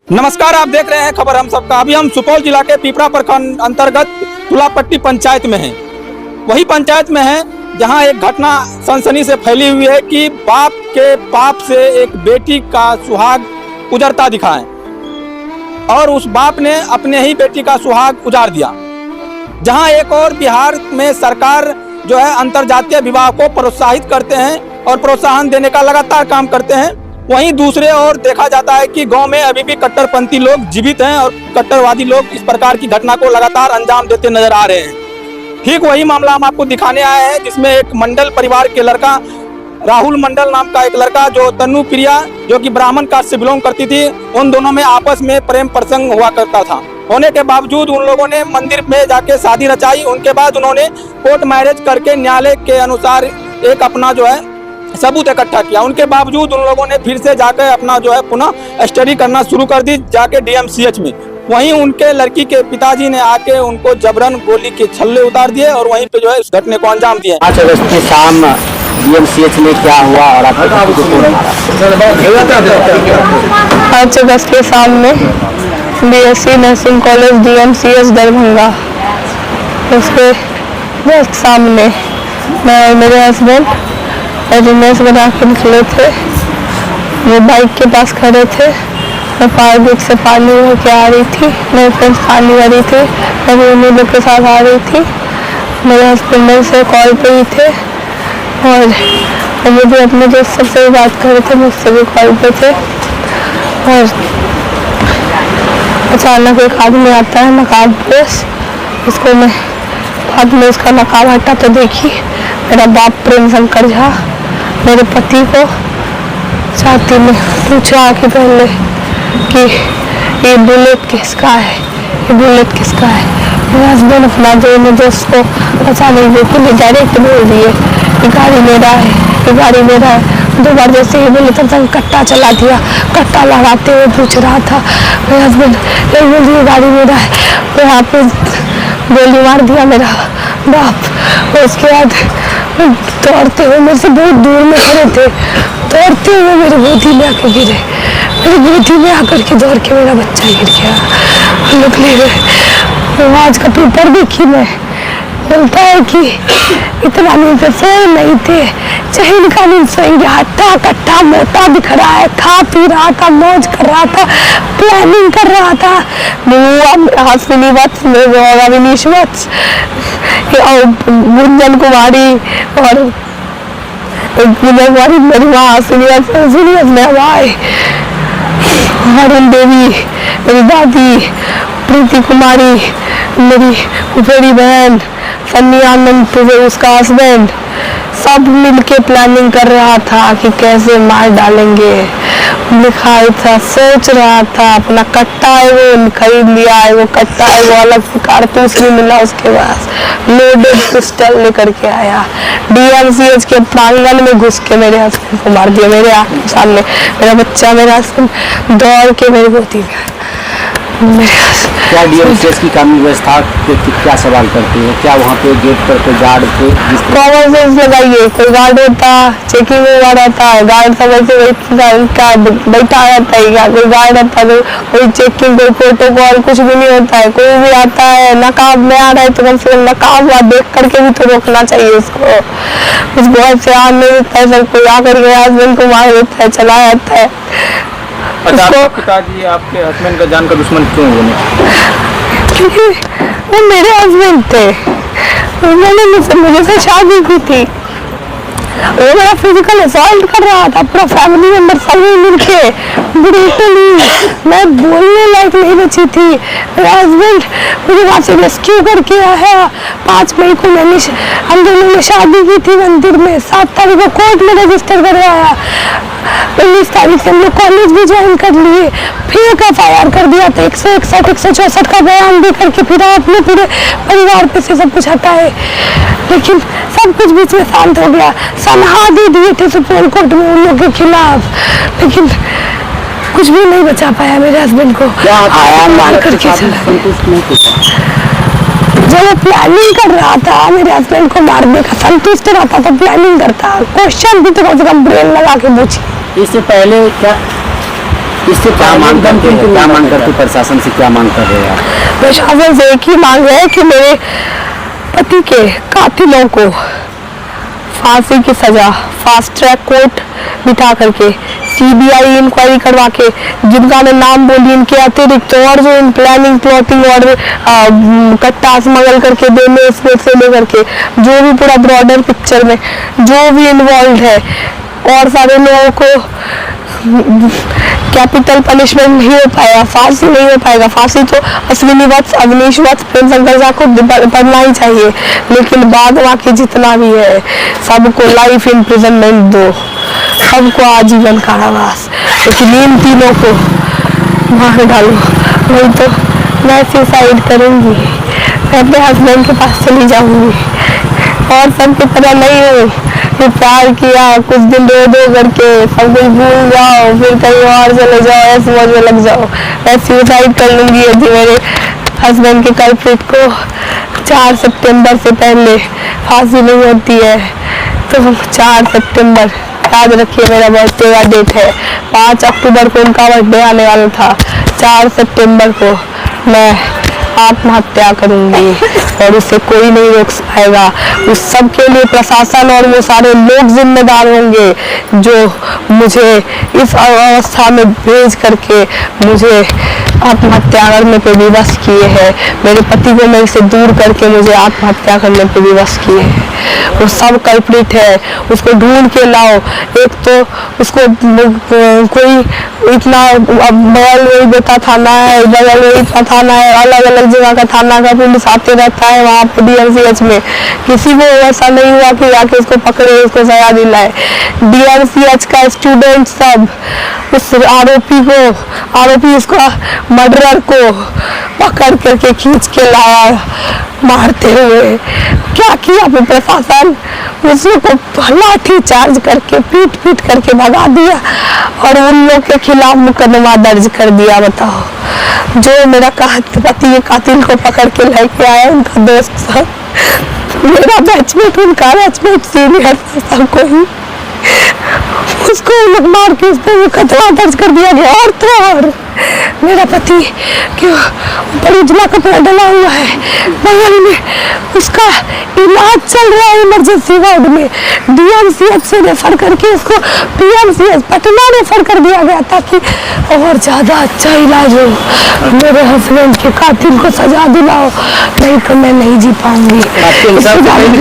नमस्कार, आप देख रहे हैं खबर हम सबका। अभी हम सुपौल जिला के पिपरा प्रखंड अंतर्गत तुलापट्टी पंचायत में हैं। वही पंचायत में हैं जहां एक घटना सनसनी से फैली हुई है कि बाप के पाप से एक बेटी का सुहाग उजड़ता दिखा है और उस बाप ने अपने ही बेटी का सुहाग उजाड़ दिया। जहां एक और बिहार में सरकार जो है अंतर्जातीय विवाह को प्रोत्साहित करते हैं और प्रोत्साहन देने का लगातार काम करते हैं, वहीं दूसरे ओर देखा जाता है कि गांव में अभी भी कट्टरपंथी लोग जीवित हैं और कट्टरवादी लोग इस प्रकार की घटना को लगातार अंजाम देते नजर आ रहे हैं। ठीक वही मामला हम आपको दिखाने आए हैं जिसमें एक मंडल परिवार के लड़का राहुल मंडल नाम का एक लड़का जो तनु प्रिया जो कि ब्राह्मण कास्ट से बिलोंग करती थी, उन दोनों में आपस में प्रेम प्रसंग हुआ करता था। होने के बावजूद उन लोगों ने मंदिर में जाके शादी रचाई। उनके बाद उन्होंने कोर्ट मैरिज करके न्यायालय के अनुसार एक अपना जो है सबूत इकट्ठा किया। उनके बावजूद उन लोगों ने फिर से जाकर अपना जो है पुनः स्टडी करना शुरू कर दी जाके DMCH में। वहीं उनके लड़की के पिताजी ने आके उनको जबरन गोली के छल्ले उतार दिए और वहीं पे जो है इस घटने को अंजाम दिए। 5 अगस्त की शाम DMCH में क्या हुआ और आपको 5 अगस्त के शाम में BSc nursing college DMCH Darbhanga, उसके जस्ट सामने मैं और मेरे हस्बैंड एड्रेस बना के निकले थे। वो बाइक के पास खड़े थे। मैं पार्क से पानी भर के आ रही थी, मेरे फ्रेंड्स पानी भरी थे, मैं भी उन्हीं लोग के साथ आ रही थी। मेरे हस्बैंड मेरे से कॉल पे ही थे और वो भी अपने दोस्त सबसे बात कर रहे थे, मुझसे भी कॉल पे थे। और अचानक एक आदमी आता है नकाब ड्रेस, उसको मैं हाथ में उसका नकाब हटा तो देखी मेरा बाप प्रेम शंकर झा मेरे पति को छाती में पूछा कि पहले कि ये बुलेट किसका है, ये बुलेट किसका है। मेरे हस्बैंड अपना दोनों दोस्त को बचाने के लिए डायरेक्ट बोल दिए कि गाड़ी मेरा है, ये गाड़ी मेरा है। 2 बार जैसे ही बोले तब तक कट्टा चला दिया। कट्टा लड़ाते हुए पूछ रहा था। मेरे हस्बैंड ये बोल दिए गाड़ी मेरा है, तो यहाँ पे गोली मार दिया मेरा बाप। उसके बाद दौड़ते हुए मेरे से बहुत दूर में खड़े थे, दौड़ते हुए मेरी गोदी में आकर गिरे। मेरी गोदी में आकर के दौड़ के मेरा बच्चा गिर गया। हम लोग ले गए। आज का पेपर देखी मैं, बोलता है कि इतना नींद से नहीं थे, चहिन का नींद सोएंगे, हट्टा कट्टा मोटा दिख रहा है, खा पी रहा था, मौज कर रहा था, प्लानिंग कर रहा था। हासनी वत्स रविनीश वत्स और गुंजन कुमारी और गुंजन कुमारी मेरी माँ हासनी हरण देवी मेरी दादी, प्रीति कुमारी मेरी फुफेरी बहन, सन्नी आनंद उसका हस्बैंड, सब मिलके प्लानिंग कर रहा था कि कैसे मार डालेंगे। लिखा था, सोच रहा था। अपना कट्टा है वो खरीद लिया है, वो कट्टा है वो अलग से कारतूस नहीं मिला उसके पास, लोडेड पिस्टल लेकर के आया। DMCH के प्रांगण में घुस के मेरे हस्बैंड को मार दिया। मेरे सामने मेरा बच्चा, मेरा हस्बैंड दौड़ के मेरे गोदी में। क्या DMCH की कानून व्यवस्था पे क्या सवाल करते हैं? क्या वहाँ पे गेट पर कोई गार्ड थे? कॉमन सेंस लगाइए, कोई गार्ड होता, चेकिंग में रहता है, गार्ड सब ऐसे बैठा रहता है, कोई गार्ड रहता है, कोई चेकिंग, कोई प्रोटोकॉल कुछ भी नहीं होता है। कोई भी आता है नकाब में आ रहा है तो कम से कम नकाब देख करके भी तो रोकना चाहिए उसको। बहुत से आम नहीं देता है, सब कोई आकर के हस्बैंड को मार देता है, चला जाता है। आपके पिताजी आपके हस्बैंड का जान का दुश्मन क्यों बने? क्योंकि वो मेरे हस्बैंड थे, उन्होंने मुझे से शादी की थी। वो मेरा फिजिकल असॉल्ट कर रहा था, पूरा फैमिली मेंबर सभी मिलके ब्रूटली। मैं बोलने लायक नहीं बची थी। मेरा हस्बैंड मुझे वहाँ से रेस्क्यू करके आया। 5 मई को हम दोनों ने शादी की थी मंदिर में। 7 तारीख को कोर्ट में रजिस्टर करवाया। 19 तारीख से हम लोग कॉलेज भी ज्वाइन कर लिए। फिर FIR कर दिया था 161, 164 का बयान दे करके फिर अपने पूरे परिवार पे से सब कुछ हटाए। लेकिन सब कुछ बीच में शांत हो गया। सनहा दे दिए थे सुप्रीम कोर्ट में उन लोगों के खिलाफ, लेकिन कुछ भी नहीं बचा पाया मेरे हस्बैंड को। आया मार करके जब वो प्लानिंग कर रहा था मेरे हस्बैंड को मारने का, संतुष्ट रहता था, प्लानिंग करता। क्वेश्चन भी तो कम से कम ब्रेन लगा के पूछिए। इससे पहले क्या इससे क्या मांग करते हैं, क्या मांग करते हैं, प्रशासन से क्या मांग कर रहे हैं आप? प्रशासन से एक ही मांग है कि मेरे पति के कातिलों को फांसी की सजा फास्ट ट्रैक कोर्ट बिठा करके सीबीआई इंक्वायरी करवा के जिनका मैं नाम बोली इनके अतिरिक्त और जो इन प्लानिंग प्लॉटिंग और कट्टा स्मगल करके देने इसमें से लेकर के जो भी पूरा ब्रॉडर पिक्चर में जो भी इन्वॉल्व है और सारे लोगों को कैपिटल पनिशमेंट नहीं हो पाएगा, फांसी नहीं हो पाएगा। फांसी तो अश्विनी वत्स, अवनीश वत्स, प्रेम शंकर झा को पढ़ना ही चाहिए, लेकिन बाद बाकी जितना भी है सबको लाइफ इम्प्रिजनमेंट दो, सबको आजीवन कारावास, लेकिन इन तीनों को मार डालो, नहीं तो मैं सुसाइड करूंगी, मैं अपने हस्बैंड के पास चली जाऊंगी और सबकी तरह नहीं हूँ कि प्यार किया कुछ दिन रो दो करके सब कुछ भूल जाओ फिर कहीं और चले जाओ ऐसे मौज में लग जाओ। मैं सुसाइड कर लूंगी यदि मेरे हस्बैंड के कल्प्रिट को 4 सितंबर से पहले फांसी नहीं होती है तो 4 सितंबर याद रखिए मेरा बर्थडे का डेट है, 5 अक्टूबर को उनका बर्थडे आने वाला था, 4 सितंबर को मैं आत्महत्या करूंगी और उसे कोई नहीं रोक पाएगा। उस सब के लिए प्रशासन और वो सारे लोग जिम्मेदार होंगे जो मुझे इस अवस्था में भेज करके मुझे आत्महत्या करने पे विवश किए हैं, मेरे पति को मेरे से दूर करके मुझे आत्महत्या करने पे विवश किए हैं। वो सब कल्प्रिट है, उसको ढूंढ के लाओ। एक तो उसको कोई इतना बगल में बेटा थाना है, बगल में इतना थाना है, अलग अलग जगह का थाना का पुलिस आते रहता है वहाँ पे DMCH में, किसी को ऐसा नहीं हुआ कि आके उसको पकड़े उसको सजा दिलाए। DMCH का स्टूडेंट सब उस आरोपी उसका मर्डरर को पकड़ करके खींच के लाया मारते हुए। क्या किया प्रशासन, उसको लाठी चार्ज करके पीट करके भगा दिया और उन लोग के खिलाफ मुकदमा दर्ज कर दिया। बताओ, जो मेरा पति के कातिल को पकड़ के लेके आया उनका दोस्त सब, मेरा बैचमेट, उनका बैचमेट सीनियर सबको ही उसको लोग मार के उस पर मुकदमा दर्ज कर दिया गया। और तो और मेरा पति क्यों ऊपर उजला कपड़ा डला हुआ है, बगल में उसका इलाज चल रहा है इमरजेंसी वार्ड में, DMCH से रेफर करके उसको PMCH पटना रेफर कर दिया गया ताकि और ज्यादा अच्छा इलाज हो। मेरे हस्बैंड के कातिल को सजा दिलाओ, नहीं तो मैं नहीं जी पाऊंगी।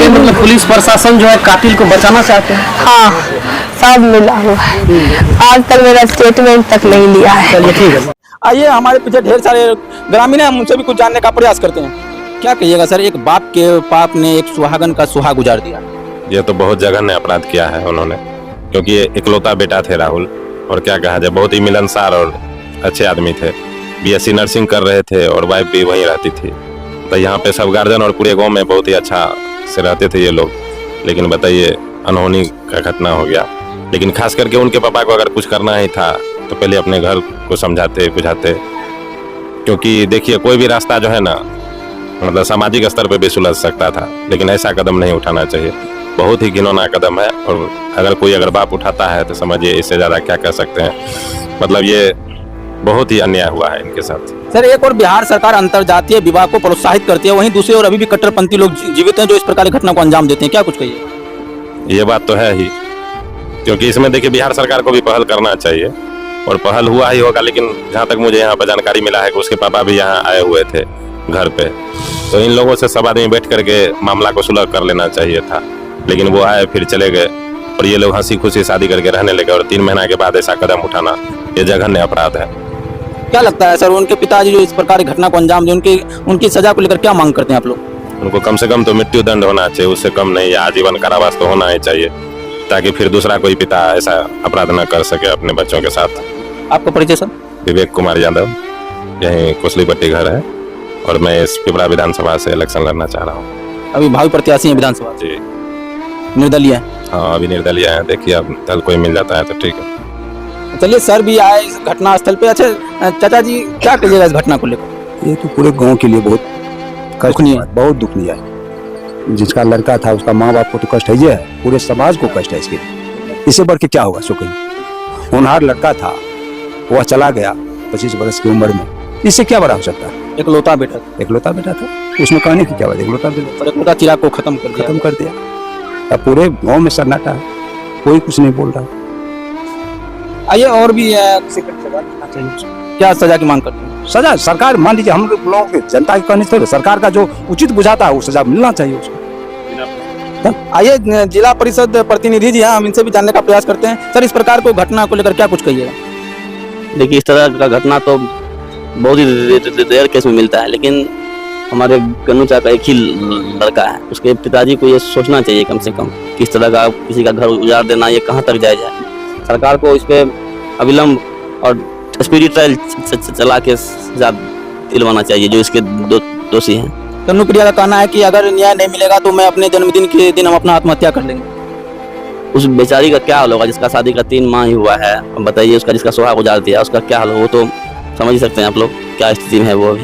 मतलब पुलिस प्रशासन जो है कातिल को बचाना चाहते हैं? हाँ, सब मिला हुआ है, आज तक मेरा स्टेटमेंट तक नहीं लिया है। आइए, हमारे पीछे ढेर सारे ग्रामीण हैं, हम उनसे भी कुछ जानने का प्रयास करते हैं। क्या कहिएगा सर, एक बाप के पाप ने एक सुहागन का सुहाग गुजार दिया। ये तो बहुत जघन्य अपराध किया है उन्होंने, क्योंकि ये इकलौता बेटा थे राहुल, और क्या कहा जाए बहुत ही मिलनसार और अच्छे आदमी थे। BSc नर्सिंग कर रहे थे और वाइफ भी वहीं रहती थी, तो यहाँ पे सब गार्जियन और पूरे गांव में बहुत ही अच्छा से रहते थे ये लोग। लेकिन बताइए अनहोनी का घटना हो गया। लेकिन खास करके उनके पापा को अगर कुछ करना ही था तो पहले अपने घर को समझाते बुझाते, क्योंकि देखिए कोई भी रास्ता जो है ना मतलब सामाजिक स्तर पे भी सुलझ सकता था, लेकिन ऐसा कदम नहीं उठाना चाहिए। बहुत ही घिनौना कदम है, और अगर बाप उठाता है तो समझिए इससे ज़्यादा क्या कह सकते हैं। मतलब ये बहुत ही अन्याय हुआ है इनके साथ। सर, एक और बिहार सरकार अंतरजातीय विवाह को प्रोत्साहित करती है, वहीं दूसरी ओर अभी भी कट्टरपंथी लोग जीवित हैं जो इस प्रकार की घटना को अंजाम देते हैं। क्या कुछ कहिए? ये बात तो है ही, क्योंकि इसमें देखिए बिहार सरकार को भी पहल करना चाहिए, और पहल हुआ ही होगा। लेकिन जहाँ तक मुझे यहाँ पर जानकारी मिला है कि उसके पापा भी यहाँ आए हुए थे घर पे, तो इन लोगों से सब आदमी बैठ करके मामला को सुलझ कर लेना चाहिए था। लेकिन वो आए फिर चले गए, और ये लोग हंसी खुशी शादी करके रहने लगे, और 3 महीना के बाद ऐसा कदम उठाना ये जघन्य अपराध है। क्या लगता है सर, उनके पिताजी जो इस प्रकार की घटना को अंजाम दे, उनकी सजा को लेकर क्या मांग करते हैं आप लोग? उनको कम से कम तो मृत्यु दंड होना चाहिए, उससे कम नहीं, या आजीवन कारावास तो होना ही चाहिए, ताकि फिर दूसरा कोई पिता ऐसा अपराध न कर सके अपने बच्चों के साथ। आपका परिचय सर? विवेक कुमार यादव, यहीं कोसलीपट्टी घर है, और मैं इस पिपरा विधानसभा से इलेक्शन लड़ना चाह रहा हूँ। अभी भावी प्रत्याशी हैं विधानसभा जी? निर्दलीय है? हाँ, अभी निर्दलीय है। देखिए अब दल कोई मिल जाता है तो ठीक है। चलिए, सर भी आए इस घटना स्थल पे। अच्छा चाचा जी, क्या कहिएगा इस घटना को लेकर? ये तो पूरे गांव के लिए बहुत दुखनीय है। बहुत दुखनीय है। जिसका लड़का था उसका माँ बाप को तो कष्ट है, ये है पूरे समाज को कष्ट है इसके लिए। इससे बढ़ के क्या होगा? सो कहीं होनहार लड़का था, वह चला गया 25 वर्ष की उम्र में, इससे क्या बड़ा हो सकता है? इकलौता बेटा था एकलौता बेटा था, उसमें कहने की क्या बात, एकलौता बेटा और इकलौता चिराग को खत्म कर दिया। खत्म कर दिया। अब पूरे गांव में सन्नाटा है, कोई कुछ नहीं बोल रहा। आइए और भी सजा चाहिए उसको। क्या सजा की मांग करते हैं? सजा सरकार, मान लीजिए हम लोगों के जनता की कहने से सरकार का जो उचित बुझाता है वो सजा मिलना चाहिए उसको। आइए जिला परिषद प्रतिनिधि जी हैं, हम इनसे भी जानने का प्रयास करते हैं। सर, इस प्रकार को घटना को लेकर क्या कुछ कहिएगा? देखिए, इस तरह का घटना तो बहुत ही रेयर केस में मिलता है, लेकिन हमारे गन्नू चाचा का एक ही लड़का है, उसके पिताजी को ये सोचना चाहिए कम से कम कि इस तरह का किसी का घर उजाड़ देना ये कहाँ तक जायज है। सरकार को इस पर अविलंब और स्पीडी ट्रायल चला के सजा दिलवाना चाहिए जो इसके दोषी हैं। कन्नू प्रिया का कहना है कि अगर न्याय नहीं मिलेगा तो मैं अपने जन्मदिन के दिन हम अपना आत्महत्या कर लेंगे। उस बेचारी का क्या हाल होगा जिसका शादी का 3 माह ही हुआ है? अब बताइए, उसका जिसका सुहाग उजाड़ दिया उसका क्या हाल हो, वो तो समझ ही सकते हैं आप लोग क्या स्थिति में है वो अभी।